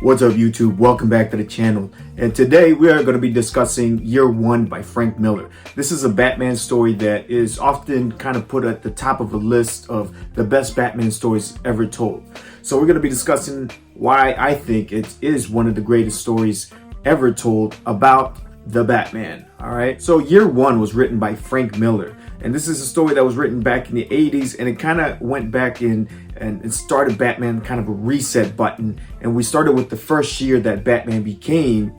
What's up, YouTube? Welcome back to the channel. And today we are going to be discussing Year One by Frank Miller. This is a Batman story that is often kind of put at the top of a list of the best Batman stories ever told. So we're going to be discussing why I think it is one of the greatest stories ever told about the Batman. All right. So Year One was written by Frank Miller. And this is a story that was written back in the 80s, and it kind of went back in and started Batman kind of a reset button. And we started with the first year that Batman became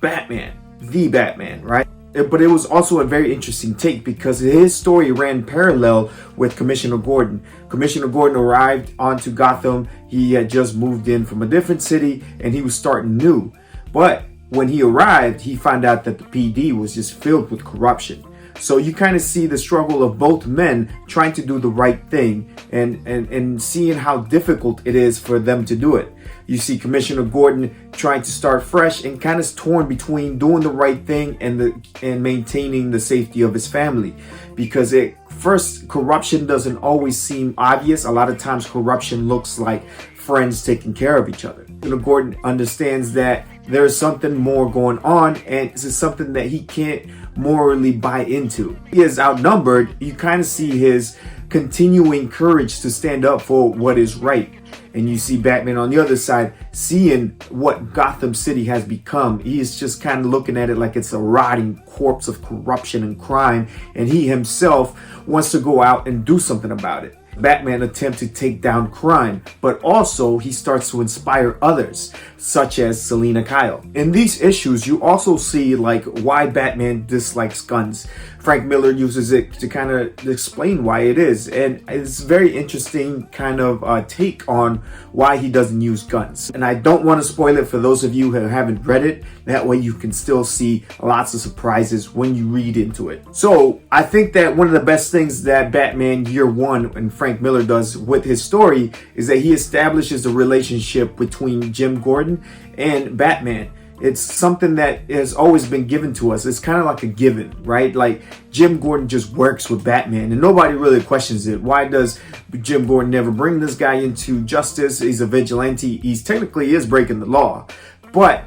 Batman, the Batman, right? But it was also a very interesting take because his story ran parallel with Commissioner Gordon. Commissioner Gordon arrived onto Gotham. He had just moved in from a different city and he was starting new. But when he arrived, he found out that the PD was just filled with corruption. So you kind of see the struggle of both men trying to do the right thing and seeing how difficult it is for them to do it. You see Commissioner Gordon trying to start fresh and kind of torn between doing the right thing and maintaining the safety of his family. Because first, corruption doesn't always seem obvious. A lot of times corruption looks like friends taking care of each other. Gordon understands that there's something more going on, and this is something that he can't morally buy into. He is outnumbered. You kind of see his continuing courage to stand up for what is right. And you see Batman on the other side seeing what Gotham City has become. He is just kind of looking at it like it's a rotting corpse of corruption and crime, and he himself wants to go out and do something about it. Batman attempts to take down crime, but also he starts to inspire others, such as Selina Kyle. In these issues, you also see like why Batman dislikes guns. Frank Miller uses it to kind of explain why it is, and it's very interesting kind of take on why he doesn't use guns. And I don't want to spoil it for those of you who haven't read it. That way you can still see lots of surprises when you read into it. So I think that one of the best things that Batman Year One and Frank Miller does with his story is that he establishes a relationship between Jim Gordon and Batman. It's something that has always been given to us. It's kind of like a given, right? Like Jim Gordon just works with Batman and nobody really questions it. Why does Jim Gordon never bring this guy into justice? He's a vigilante. He's technically is breaking the law. But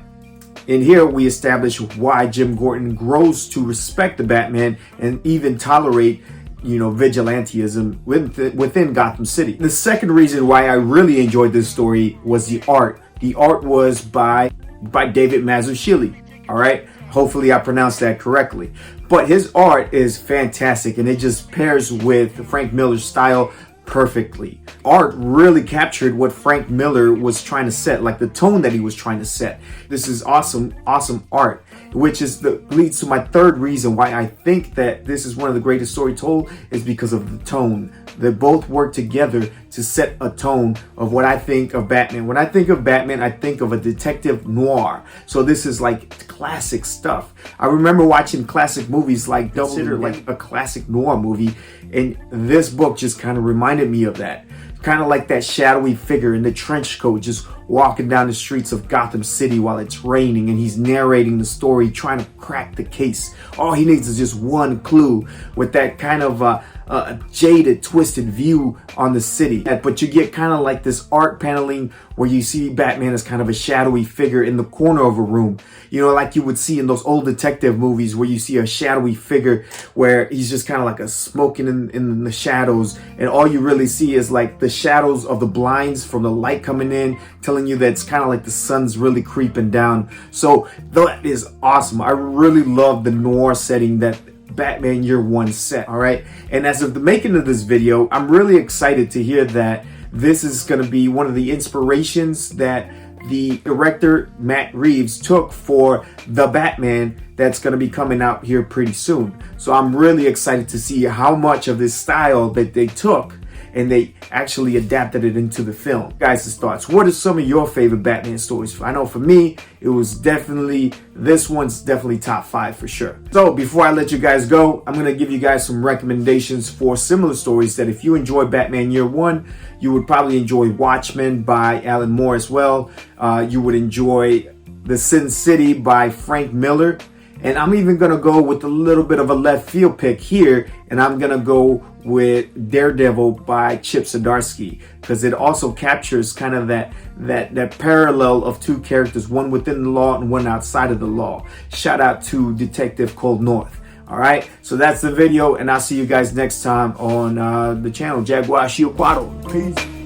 in here, we establish why Jim Gordon grows to respect the Batman and even tolerate vigilantism within Gotham City. The second reason why I really enjoyed this story was the art. The art was by David Mazzucchelli. All right. Hopefully I pronounced that correctly. But his art is fantastic and it just pairs with Frank Miller's style perfectly. Art really captured what Frank Miller was trying to set, like the tone that he was trying to set. This is awesome art, which leads to my third reason why I think that this is one of the greatest stories told is because of the tone. They both work together to set a tone of what I think of Batman. When I think of Batman, I think of a detective noir. So this is like classic stuff. I remember watching classic movies like considered like a classic noir movie, and this book just kind of reminded me of that. Kind of like that shadowy figure in the trench coat just walking down the streets of Gotham City while it's raining, and he's narrating the story, trying to crack the case. All he needs is just one clue with that kind of jaded, twisted view on the city. But you get kind of like this art paneling where you see Batman as kind of a shadowy figure in the corner of a room. Like you would see in those old detective movies where you see a shadowy figure where he's just kind of like a smoking in the shadows, and all you really see is like the shadows of the blinds from the light coming in, telling you that it's kind of like the sun's really creeping down. So that is awesome. I really love the noir setting that Batman Year One set. All right. And as of the making of this video, I'm really excited to hear that this is going to be one of the inspirations that the director Matt Reeves took for the Batman that's going to be coming out here pretty soon. So I'm really excited to see how much of this style that they took and they actually adapted it into the film. Guys' thoughts. What are some of your favorite Batman stories? I know for me, it was definitely, this one's definitely top 5 for sure. So before I let you guys go, I'm going to give you guys some recommendations for similar stories that if you enjoy Batman Year One, you would probably enjoy Watchmen by Alan Moore as well. You would enjoy The Sin City by Frank Miller. And I'm even going to go with a little bit of a left field pick here, and I'm going to go with Daredevil by Chip Zdarsky, because it also captures kind of that parallel of two characters, one within the law and one outside of the law. Shout out to Detective Cold North. All right, so that's the video, and I'll see you guys next time on the channel. Jaguar Shiokwato. Peace.